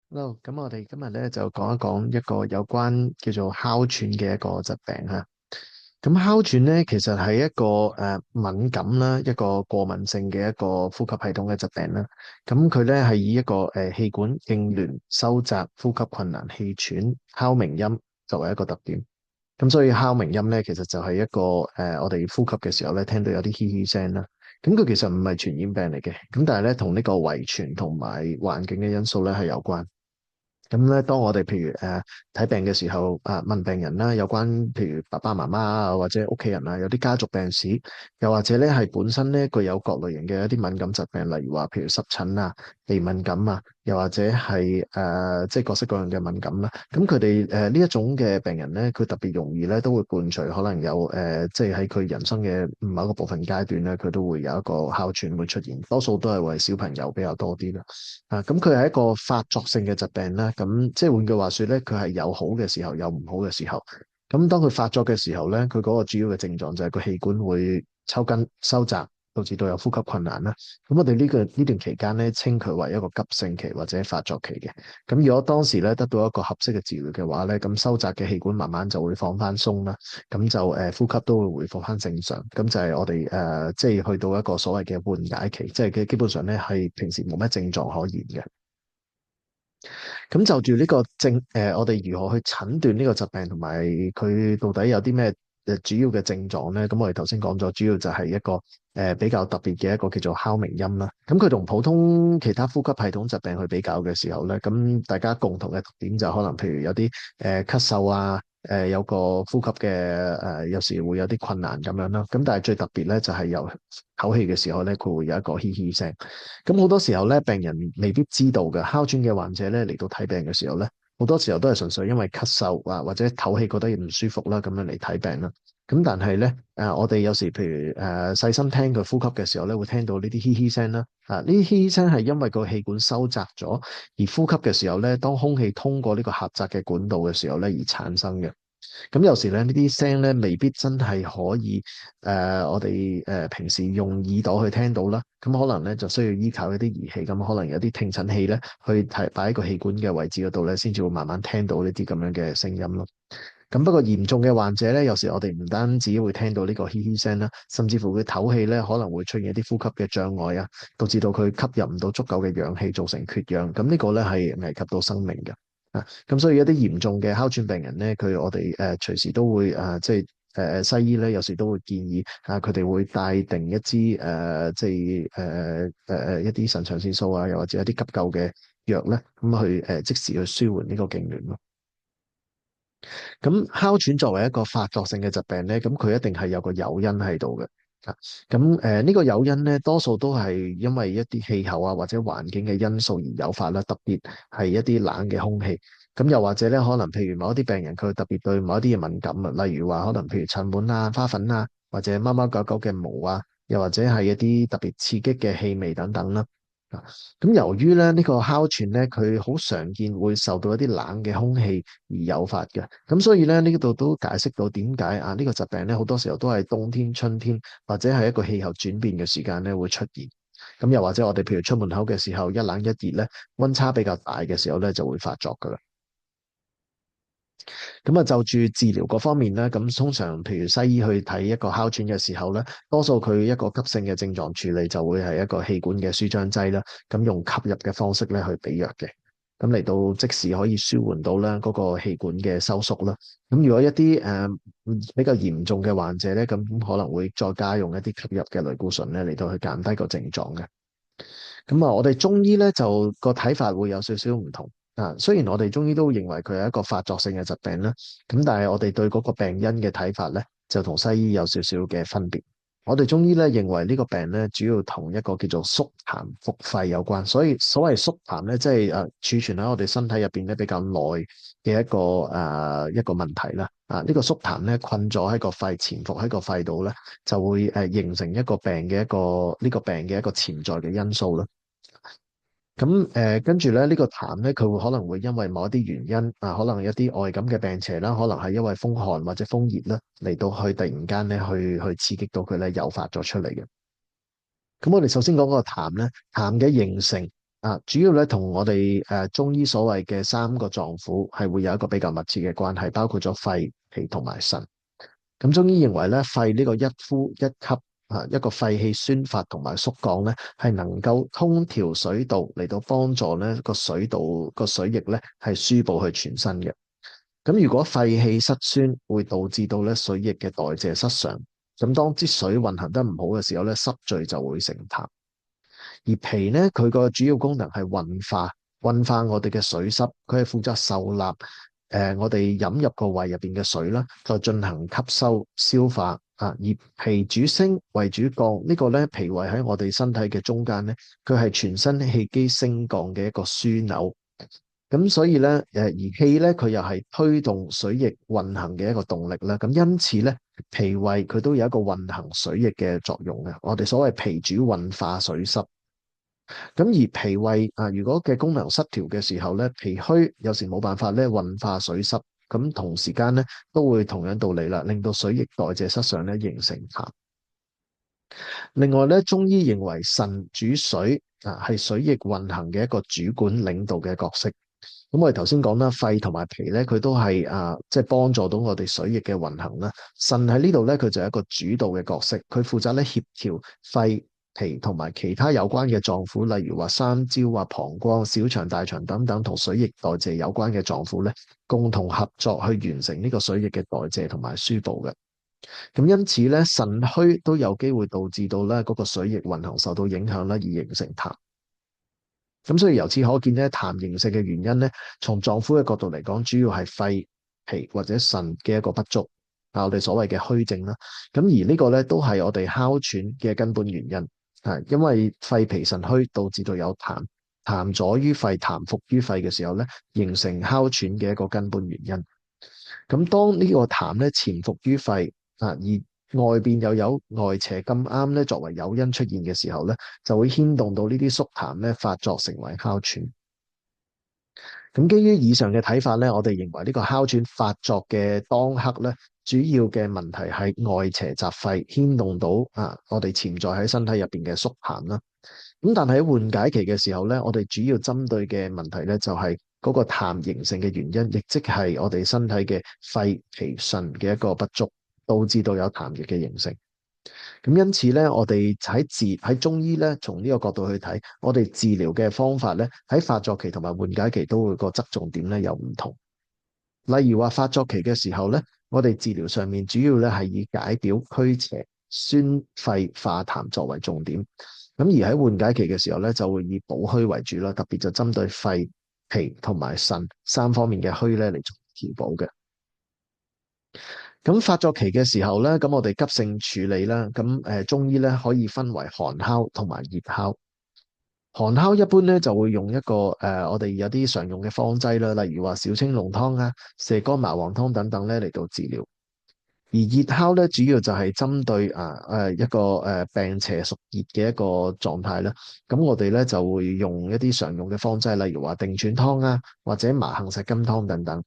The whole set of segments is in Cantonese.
Hello，咁我哋今日咧就講一講一個有關叫做哮喘嘅一個疾病哈。咁哮喘咧其實係一個敏感啦，一個過敏性嘅一個呼吸系統嘅疾病啦。咁佢咧係以一個氣管痙攣、收窄、呼吸困難、氣喘、哮鳴音作為一個特點。咁所以哮鳴音咧其實就係一個我哋呼吸嘅時候咧聽到有啲嘻嘻聲啦。咁佢其實唔係傳染病嚟嘅，咁但係咧同呢個遺傳同埋環境嘅因素咧係有關。咁咧，當我哋譬如睇病嘅時候，問病人啦，有關譬如爸爸媽媽啊，或者屋企人啊，有啲家族病史，又或者咧係本身咧具有各類型嘅一啲敏感疾病，例如話譬如濕疹啊、鼻敏感啊，又或者係即係各式各樣嘅敏感啦。咁佢哋呢一種嘅病人咧，佢特別容易咧都會伴隨可能有即係喺佢人生嘅某一個部分階段咧，佢都會有一個哮喘會出現，多數都係為小朋友比較多啲啦。咁佢係一個發作性嘅疾病啦，咁即係換句話說咧，佢係有好嘅時候，有唔好嘅時候。咁當佢發作嘅時候咧，佢嗰個主要嘅症狀就係個氣管會抽筋、收窄，導致到有呼吸困難啦。咁我哋呢段期間咧，稱佢為一個急性期或者發作期嘅。咁如果當時咧得到一個合適嘅治療嘅話咧，咁收窄嘅氣管慢慢就會放翻鬆啦，咁就呼吸都會恢復翻正常。咁就係我哋即係去到一個所謂嘅緩解期，即係佢基本上咧係平時冇乜症狀可言嘅。咁就住呢個我哋如何去診斷呢個疾病，同埋佢到底有啲咩主要嘅症狀咧？咁我哋頭先講咗，主要就係一個比較特別嘅一個叫做哮鳴音啦。咁佢同普通其他呼吸系統疾病去比較嘅時候咧，咁大家共同嘅特點就可能譬如有啲咳嗽啊，有個呼吸嘅有時會有啲困難咁樣啦。咁但係最特別咧就係由唞氣嘅時候咧，佢會有一個嘻嘻聲。咁好多時候咧，病人未必知道嘅，哮喘嘅患者咧嚟到睇病嘅時候咧，好多時候都係純粹因為咳嗽啊或者唞氣覺得唔舒服啦，咁樣嚟睇病啦。咁但係咧，我哋有時譬如細心聽佢呼吸嘅時候咧，會聽到呢啲嘻嘻聲啦。呢啲嘻嘻聲係因為個氣管收窄咗，而呼吸嘅時候咧，當空氣通過呢個狹窄嘅管道嘅時候咧而產生嘅。咁有時咧，呢啲聲咧未必真係可以我哋平時用耳朵去聽到啦。咁可能咧就需要依靠一啲儀器，咁可能有啲聽診器咧去睇擺喺個氣管嘅位置嗰度咧，先至會慢慢聽到呢啲咁樣嘅聲音咯。咁不過嚴重嘅患者咧，有時我哋唔單止會聽到呢個嘻嘻聲啦，甚至乎佢唞氣咧可能會出現一啲呼吸嘅障礙啊，導致到佢吸入唔到足夠嘅氧氣，造成缺氧。咁呢個咧係危及到生命嘅。咁所以一啲嚴重嘅哮喘病人咧，我哋隨時都會即係西醫咧有時都會建議佢哋會帶定一支即係一啲腎上腺素啊，又或者一啲急救嘅藥咧，咁去即時去舒緩呢個痙攣咯。咁哮喘作為一個發作性嘅疾病咧，咁佢一定係有個誘因喺度嘅。咁呢個誘因咧，多數都係因為一啲氣候啊或者環境嘅因素而誘發啦，特別係一啲冷嘅空氣。咁又或者咧，可能譬如某一啲病人佢特別對某一啲嘢敏感啊，例如話可能譬如塵蟎啊、花粉啊，或者貓貓狗狗嘅毛啊，又或者係一啲特別刺激嘅氣味等等啦。啊，咁由於咧呢個哮喘咧，佢好常見會受到一啲冷嘅空氣而誘發嘅，咁所以咧呢度都解釋到點解呢個疾病咧好多時候都係冬天、春天或者係一個氣候轉變嘅時間咧會出現。咁又或者我哋譬如出門口嘅時候一冷一熱咧，溫差比較大嘅時候咧就會發作噶啦。咁就住治療嗰方面咧，咁通常譬如西醫去睇一個哮喘嘅時候咧，多數佢一個急性嘅症狀處理就會係一個氣管嘅舒張劑啦，咁用吸入嘅方式咧去俾藥嘅，咁嚟到即時可以舒緩到咧嗰個氣管嘅收縮啦。咁如果一啲比較嚴重嘅患者咧，咁可能會再加用一啲吸入嘅類固醇咧嚟到去減低個症狀嘅。我哋中醫咧就個睇法會有少少唔同。雖然我哋中醫都認為佢係一個發作性嘅疾病啦，咁但係我哋對嗰個病因嘅睇法咧，就同西醫有少少嘅分別。我哋中醫咧認為呢個病咧，主要同一個叫做宿痰腹肺有關。所以所謂宿痰咧，即係儲存喺我哋身體入邊咧比較耐嘅一個問題啦。呢個宿痰咧困咗喺個肺，潛伏喺個肺度咧，就會形成一個病嘅呢個病嘅一個潛在嘅因素啦。咁跟住咧，呢個痰咧，佢會可能會因為某一啲原因可能一啲外感嘅病邪啦，可能係因為風寒或者風熱啦，嚟到去突然間咧去刺激到佢咧，誘發咗出嚟嘅。咁我哋首先講個痰咧，痰嘅形成主要咧同我哋中醫所謂嘅三個臟腑係會有一個比較密切嘅關係，包括咗肺、脾同埋腎。咁中醫認為咧，肺呢個一呼一吸一個肺氣宣發同埋縮降咧，係能夠通調水道嚟到幫助咧個水道個水液咧係輸布去全身嘅。咁如果肺氣失宣，會導致到咧水液嘅代謝失常。咁當支水運行得唔好嘅時候咧，濕聚就會成痰。而脾咧，佢個主要功能係運化我哋嘅水濕，佢係負責受納我哋飲入個胃入邊嘅水啦，再進行吸收消化啊。而脾主升，胃主降，呢個咧脾胃喺我哋身體嘅中間咧，佢係全身氣機升降嘅一個樞紐。咁所以咧，而氣咧佢又係推動水液運行嘅一個動力啦。咁因此咧，脾胃佢都有一個運行水液嘅作用嘅。我哋所謂脾主運化水濕。咁而脾胃如果嘅功能失調嘅時候咧，脾虛有時冇辦法咧運化水濕，咁同時間咧都會同樣道理啦，令到水液代謝失常咧，形成痰。另外咧，中醫認為腎主水係水液運行嘅一個主管領導嘅角色。咁我哋頭先講啦，肺同埋脾咧，佢都係即係幫助到我哋水液嘅運行啦。腎喺呢度咧，佢就係一個主導嘅角色，佢負責咧協調肺、脾同埋其他有關嘅臟腑，例如話三焦啊、膀胱、小腸、大腸等等同水液代謝有關嘅臟腑咧，共同合作去完成呢個水液嘅代謝同埋輸布嘅。咁因此咧，腎虛都有機會導致到咧嗰個水液運行受到影響啦，而形成痰。咁所以由此可見咧，痰形成嘅原因咧，從臟腑嘅角度嚟講，主要係肺、脾或者腎嘅一個不足，我哋所謂嘅虛症啦。咁而呢個咧都係我哋哮喘嘅根本原因，因為肺脾腎虛導致到有痰，痰阻於肺，痰伏於肺嘅時候咧，形成哮喘嘅一個根本原因。咁當呢個痰咧潛伏於肺而外邊又有外邪咁啱咧作為誘因出現嘅時候咧，就會牽動到呢啲宿痰咧發作成為哮喘。咁基於以上嘅睇法咧，我哋認為呢個哮喘發作嘅當刻咧，主要嘅問題係外邪襲肺，牽動到我哋潛在喺身體入邊嘅宿痰啦。咁但係喺緩解期嘅時候咧，我哋主要針對嘅問題咧就係嗰個痰形成嘅原因，亦即係我哋身體嘅肺、脾、腎嘅一個不足，導致到有痰液嘅形成。咁因此咧，我哋喺中醫咧，從呢個角度去睇，我哋治療嘅方法咧，喺發作期同埋緩解期都會個側重點咧有唔同。例如話發作期嘅時候咧，我哋治療上面主要咧係以解表驅邪、宣肺化痰作為重點。咁而喺緩解期嘅時候咧，就會以補虛為主啦，特別就針對肺、脾同埋腎三方面嘅虛咧嚟做調補嘅。咁發作期嘅時候咧，咁我哋急性處理啦。咁中醫咧可以分為寒烤同埋熱烤。寒烤一般咧就會用一個我哋有啲常用嘅方劑啦，例如話小青龍湯啊、射乾麻黃湯等等咧嚟到治療。而熱烤咧主要就係針對一個病邪屬熱嘅一個狀態啦。咁我哋咧就會用一啲常用嘅方劑，例如話定喘湯啊，或者麻杏石甘湯等等。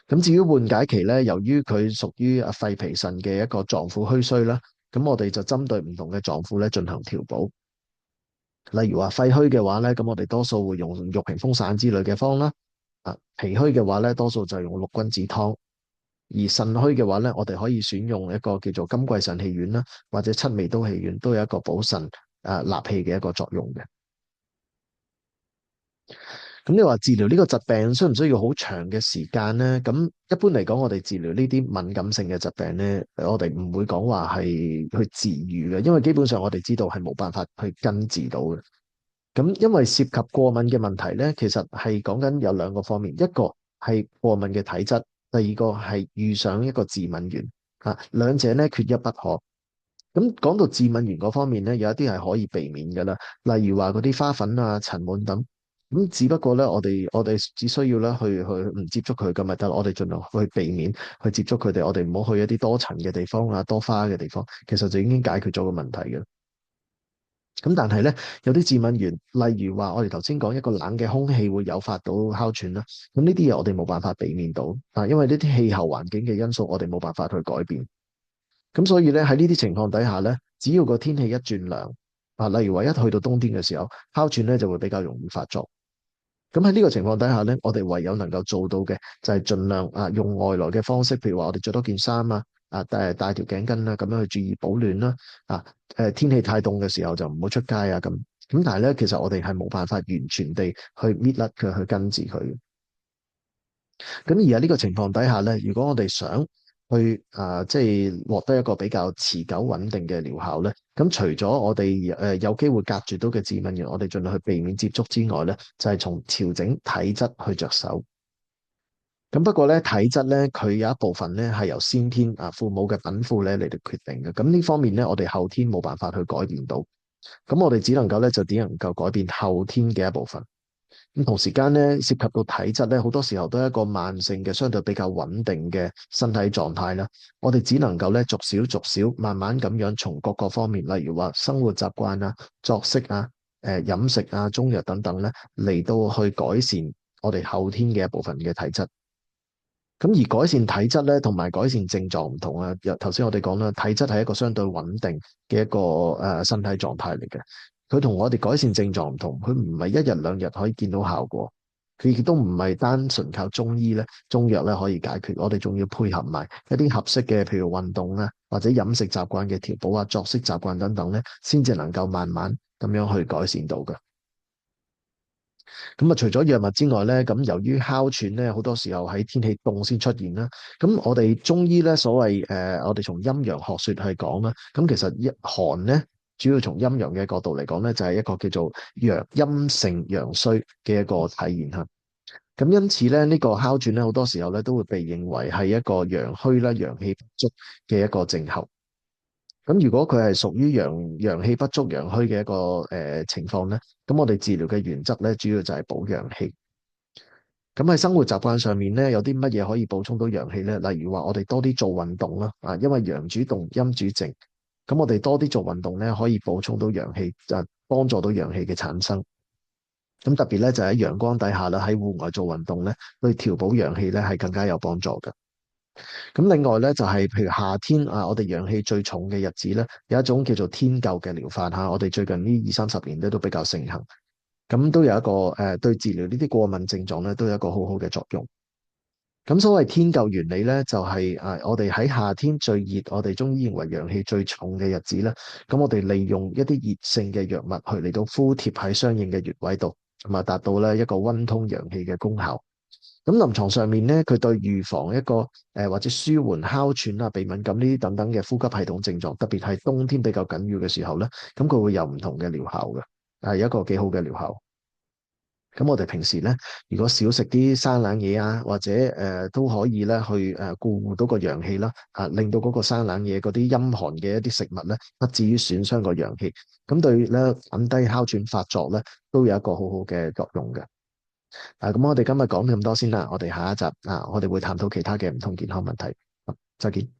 咁至於緩解期咧，由於佢屬於肺脾腎嘅一個臟腑虛衰啦，咁我哋就針對唔同嘅臟腑咧進行調補。例如話肺虛嘅話咧，咁我哋多數會用玉屏風散之類嘅方啦。脾虛嘅話咧，多數就用六君子湯。而腎虛嘅話咧，我哋可以選用一個叫做金匱腎氣丸啦，或者七味刀氣丸，都有一個補腎納氣嘅一個作用嘅。咁你話治療呢個疾病需唔需要好長嘅時間呢？咁一般嚟講，我哋治療呢啲敏感性嘅疾病呢，我哋唔會講話係去治癒嘅，因為基本上我哋知道係冇辦法去根治到嘅。咁因為涉及過敏嘅問題呢，其實係講緊有兩個方面，一個係過敏嘅體質，第二個係遇上一個致敏源兩者呢缺一不可。咁講到致敏源嗰方面呢，有一啲係可以避免㗎啦，例如話嗰啲花粉啊、塵蟎等。咁只不過咧，我哋只需要咧去唔接觸佢咁咪得，我哋盡量去避免去接觸佢哋，我哋唔好去一啲多塵嘅地方啊、多花嘅地方，其實就已經解決咗個問題嘅。咁但係咧，有啲致敏源，例如話我哋頭先講一個冷嘅空氣會誘發到哮喘啦，咁呢啲嘢我哋冇辦法避免到因為呢啲氣候環境嘅因素，我哋冇辦法去改變。咁所以咧喺呢啲情況底下咧，只要個天氣一轉涼，例如話一去到冬天嘅時候，哮喘咧就會比較容易發作。咁喺呢個情況底下咧，我哋唯有能夠做到嘅就係盡量用外來嘅方式，譬如話我哋着多件衫帶條頸巾啦，咁樣去注意保暖啦。啊天氣太凍嘅時候就唔好出街咁。咁但係咧，其實我哋係冇辦法完全地去搣甩佢，去根治佢。咁而喺呢個情況底下咧，如果我哋想去即係獲得一個比較持久穩定嘅療效咧，咁除咗我哋有機會隔絕到嘅致敏原，我哋盡量去避免接觸之外咧，就係從調整體質去着手。咁不過咧，體質咧佢有一部分咧係由先天父母嘅稟賦咧嚟到決定嘅。咁呢方面咧，我哋後天冇辦法去改變到。咁我哋只能夠咧就只能夠改變後天嘅一部分。咁同時間咧，涉及到體質咧，好多時候都係一個慢性嘅、相對比較穩定嘅身體狀態啦。我哋只能夠咧逐少逐少，慢慢咁樣從各個方面，例如話生活習慣作息飲食中藥等等咧，嚟到去改善我哋後天嘅一部分嘅體質。咁而改善體質咧，同埋改善症狀唔同啊。頭先我哋講啦，體質係一個相對穩定嘅一個身體狀態嚟嘅。佢同我哋改善症狀唔同，佢唔係一日兩日可以見到效果，佢亦都唔係單純靠中醫咧、中藥咧可以解決。我哋仲要配合埋一啲合適嘅，譬如運動或者飲食習慣嘅調補作息習慣等等咧，先至能夠慢慢咁樣去改善到嘅。咁除咗藥物之外咧，咁由於哮喘咧，好多時候喺天氣凍先出現啦。咁我哋中醫咧，所謂我哋從陰陽學說去講啦，咁其實寒咧，主要從陰陽嘅角度嚟講咧，就係一個叫做陰盛陽衰嘅一個體現吓。咁因此咧，呢個哮喘咧，好多時候咧都會被認為係一個陽虛啦、陽氣不足嘅一個症候。咁如果佢係屬於陽氣不足、陽虛嘅一個情況咧，咁我哋治療嘅原則咧，主要就係補陽氣。咁喺生活習慣上面咧，有啲乜嘢可以補充到陽氣咧？例如話我哋多啲做運動啦，因為陽主動，陰主靜。咁我哋多啲做運動咧，可以補充到陽氣，就幫助到陽氣嘅產生。咁特別咧就喺陽光底下啦，喺戶外做運動咧，對調補陽氣咧係更加有幫助嘅。咁另外咧就係譬如夏天我哋陽氣最重嘅日子咧，有一種叫做天灸嘅療法我哋最近呢二三十年咧都比較盛行。咁都有一個對治療呢啲過敏症狀咧都有一個好好嘅作用。咁所謂天灸原理咧，就係我哋喺夏天最熱，我哋中醫認為陽氣最重嘅日子咧，咁我哋利用一啲熱性嘅藥物去嚟到敷貼喺相應嘅穴位度，咁達到咧一個溫通陽氣嘅功效。咁臨床上面咧，佢對預防一個或者舒緩哮喘鼻敏感呢啲等等嘅呼吸系統症狀，特別係冬天比較緊要嘅時候咧，咁佢會有唔同嘅療效嘅，係一個幾好嘅療效。咁我哋平時咧，如果少食啲生冷嘢或者都可以咧去顧護到個陽氣啦，令到嗰個生冷嘢嗰啲陰寒嘅一啲食物咧，不至於損傷個陽氣。咁對咧減低哮喘發作咧，都有一個好好嘅作用嘅。咁我哋今日講咁多先啦，我哋下一集我哋會探討其他嘅唔同健康問題。再見。